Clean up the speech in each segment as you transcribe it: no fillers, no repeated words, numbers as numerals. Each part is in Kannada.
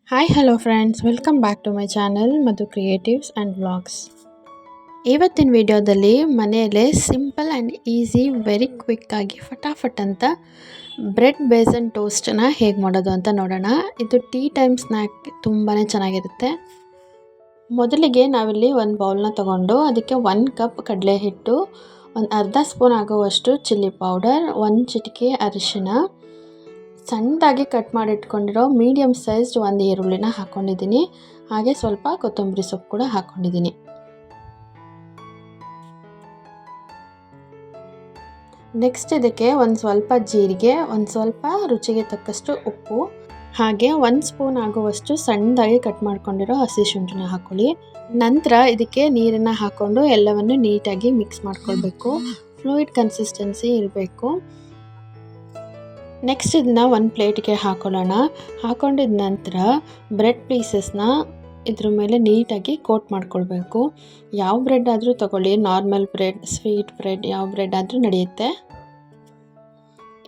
Hi hello friends, welcome back to my channel Madhu Creatives and Vlogs. ಇವತ್ತಿನ ವಿಡಿಯೋದಲ್ಲಿ ಮನೆಯಲ್ಲೇ ಸಿಂಪಲ್ ಆ್ಯಂಡ್ ಈಸಿ ವೆರಿ ಕ್ವಿಕ್ಕಾಗಿ ಫಟಾಫಟ್ ಅಂತ ಬ್ರೆಡ್ ಬೇಸನ್ ಟೋಸ್ಟನ್ನ ಹೇಗೆ ಮಾಡೋದು ಅಂತ ನೋಡೋಣ. ಇದು ಟೀ ಟೈಮ್ ಸ್ನ್ಯಾಕ್ ತುಂಬಾ ಚೆನ್ನಾಗಿರುತ್ತೆ. ಮೊದಲಿಗೆ ನಾವಿಲ್ಲಿ ಒಂದು ಬೌಲ್ನ ತೊಗೊಂಡು ಅದಕ್ಕೆ 1 ಕಪ್ ಕಡಲೆ ಹಿಟ್ಟು, ಒಂದು ಅರ್ಧ ಸ್ಪೂನ್ ಆಗುವಷ್ಟು ಚಿಲ್ಲಿ ಪೌಡರ್, 1 ಚಿಟಿಕೆ ಅರಿಶಿನ, ಸಣ್ಣದಾಗಿ ಕಟ್ ಮಾಡಿಟ್ಕೊಂಡಿರೋ ಮೀಡಿಯಮ್ ಸೈಜ್ಡ್ ಒಂದು ಈರುಳ್ಳಿನ ಹಾಕ್ಕೊಂಡಿದ್ದೀನಿ. ಹಾಗೆ ಸ್ವಲ್ಪ ಕೊತ್ತಂಬರಿ ಸೊಪ್ಪು ಕೂಡ ಹಾಕ್ಕೊಂಡಿದ್ದೀನಿ. ನೆಕ್ಸ್ಟ್ ಇದಕ್ಕೆ ಒಂದು ಸ್ವಲ್ಪ ಜೀರಿಗೆ, ಒಂದು ಸ್ವಲ್ಪ ರುಚಿಗೆ ತಕ್ಕಷ್ಟು ಉಪ್ಪು, ಹಾಗೆ 1 ಸ್ಪೂನ್ ಆಗುವಷ್ಟು ಸಣ್ಣದಾಗಿ ಕಟ್ ಮಾಡ್ಕೊಂಡಿರೋ ಹಸಿ ಶುಂಠಿನ ಹಾಕ್ಕೊಳ್ಳಿ. ನಂತರ ಇದಕ್ಕೆ ನೀರನ್ನು ಹಾಕ್ಕೊಂಡು ಎಲ್ಲವನ್ನು ನೀಟಾಗಿ ಮಿಕ್ಸ್ ಮಾಡ್ಕೊಳ್ಬೇಕು. ಫ್ಲೂಯಿಡ್ ಕನ್ಸಿಸ್ಟೆನ್ಸಿ ಇರಬೇಕು. ನೆಕ್ಸ್ಟ್ ಇದನ್ನ ಒಂದು ಪ್ಲೇಟ್ಗೆ ಹಾಕೊಳ್ಳೋಣ. ಹಾಕೊಂಡಿದ ನಂತರ ಬ್ರೆಡ್ ಪೀಸಸ್ನ ಇದ್ರ ಮೇಲೆ ನೀಟಾಗಿ ಕೋಟ್ ಮಾಡ್ಕೊಳ್ಬೇಕು. ಯಾವ ಬ್ರೆಡ್ ಆದರೂ ತಗೊಳ್ಳಿ, ನಾರ್ಮಲ್ ಬ್ರೆಡ್, ಸ್ವೀಟ್ ಬ್ರೆಡ್, ಯಾವ ಬ್ರೆಡ್ ಆದರೂ ನಡೆಯುತ್ತೆ.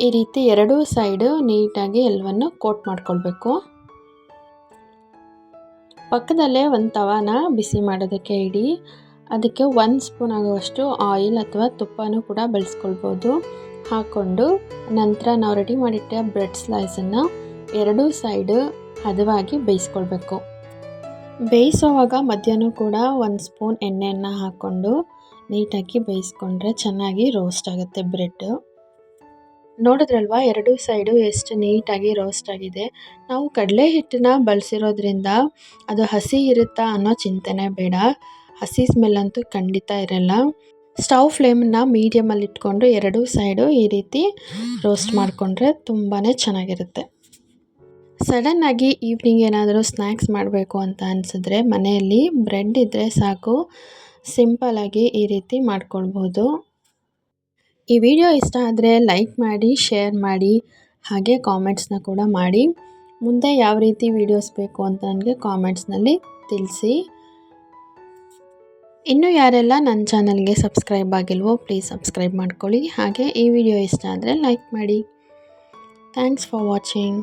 ಈ ರೀತಿ ಎರಡೂ ಸೈಡು ನೀಟಾಗಿ ಎಲ್ಲವನ್ನು ಕೋಟ್ ಮಾಡ್ಕೊಳ್ಬೇಕು. ಪಕ್ಕದಲ್ಲೇ ಒಂದು ತವಾನ ಬಿಸಿ ಮಾಡೋದಕ್ಕೆ ಇಡಿ. ಅದಕ್ಕೆ 1 ಸ್ಪೂನ್ ಆಗುವಷ್ಟು ಆಯಿಲ್ ಅಥವಾ ತುಪ್ಪನೂ ಕೂಡ ಬಳಸ್ಕೊಳ್ಬೋದು. ಹಾಕ್ಕೊಂಡು ನಂತರ ನಾವು ರೆಡಿ ಮಾಡಿಟ್ಟ ಬ್ರೆಡ್ ಸ್ಲೈಸನ್ನು ಎರಡೂ ಸೈಡು ಹದವಾಗಿ ಬೇಯಿಸ್ಕೊಳ್ಬೇಕು. ಬೇಯಿಸೋವಾಗ ಮಧ್ಯಾಹ್ನ ಕೂಡ 1 ಸ್ಪೂನ್ ಎಣ್ಣೆಯನ್ನು ಹಾಕ್ಕೊಂಡು ನೀಟಾಗಿ ಬೇಯಿಸ್ಕೊಂಡ್ರೆ ಚೆನ್ನಾಗಿ ರೋಸ್ಟ್ ಆಗುತ್ತೆ ಬ್ರೆಡ್ಡು. ನೋಡಿದ್ರಲ್ವಾ ಎರಡೂ ಸೈಡು ಎಷ್ಟು ನೀಟಾಗಿ ರೋಸ್ಟ್ ಆಗಿದೆ. ನಾವು ಕಡಲೆ ಹಿಟ್ಟನ್ನ ಬಳಸಿರೋದ್ರಿಂದ ಅದು ಹಸಿ ಇರುತ್ತಾ ಅನ್ನೋ ಚಿಂತೆನೇ ಬೇಡ. ಹಸಿ ಸ್ಮೆಲ್ ಅಂತೂ ಖಂಡಿತ ಇರಲ್ಲ. ಸ್ಟವ್ ಫ್ಲೇಮನ್ನು ಮೀಡಿಯಮಲ್ಲಿ ಇಟ್ಕೊಂಡು ಎರಡೂ ಸೈಡು ಈ ರೀತಿ ರೋಸ್ಟ್ ಮಾಡಿಕೊಂಡ್ರೆ ತುಂಬಾ ಚೆನ್ನಾಗಿರುತ್ತೆ. ಸಡನ್ನಾಗಿ ಈವ್ನಿಂಗ್ ಏನಾದರೂ ಸ್ನ್ಯಾಕ್ಸ್ ಮಾಡಬೇಕು ಅಂತ ಅನಿಸಿದ್ರೆ ಮನೆಯಲ್ಲಿ ಬ್ರೆಡ್ ಇದ್ದರೆ ಸಾಕು, ಸಿಂಪಲಾಗಿ ಈ ರೀತಿ ಮಾಡ್ಕೊಳ್ಬೋದು. ಈ ವಿಡಿಯೋ ಇಷ್ಟ ಆದರೆ ಲೈಕ್ ಮಾಡಿ, ಶೇರ್ ಮಾಡಿ, ಹಾಗೆ ಕಾಮೆಂಟ್ಸ್ನ ಕೂಡ ಮಾಡಿ. ಮುಂದೆ ಯಾವ ರೀತಿ ವಿಡಿಯೋಸ್ ಬೇಕು ಅಂತ ನನಗೆ ಕಾಮೆಂಟ್ಸ್ನಲ್ಲಿ ತಿಳಿಸಿ. ಇನ್ನೂ ಯಾರೆಲ್ಲ ನನ್ನ ಚಾನಲ್ಗೆ ಸಬ್ಸ್ಕ್ರೈಬ್ ಆಗಿಲ್ವೋ ಪ್ಲೀಸ್ ಸಬ್ಸ್ಕ್ರೈಬ್ ಮಾಡ್ಕೊಳ್ಳಿ. ಹಾಗೆ ಈ ವಿಡಿಯೋ ಇಷ್ಟ ಆದರೆ ಲೈಕ್ ಮಾಡಿ. Thanks for watching.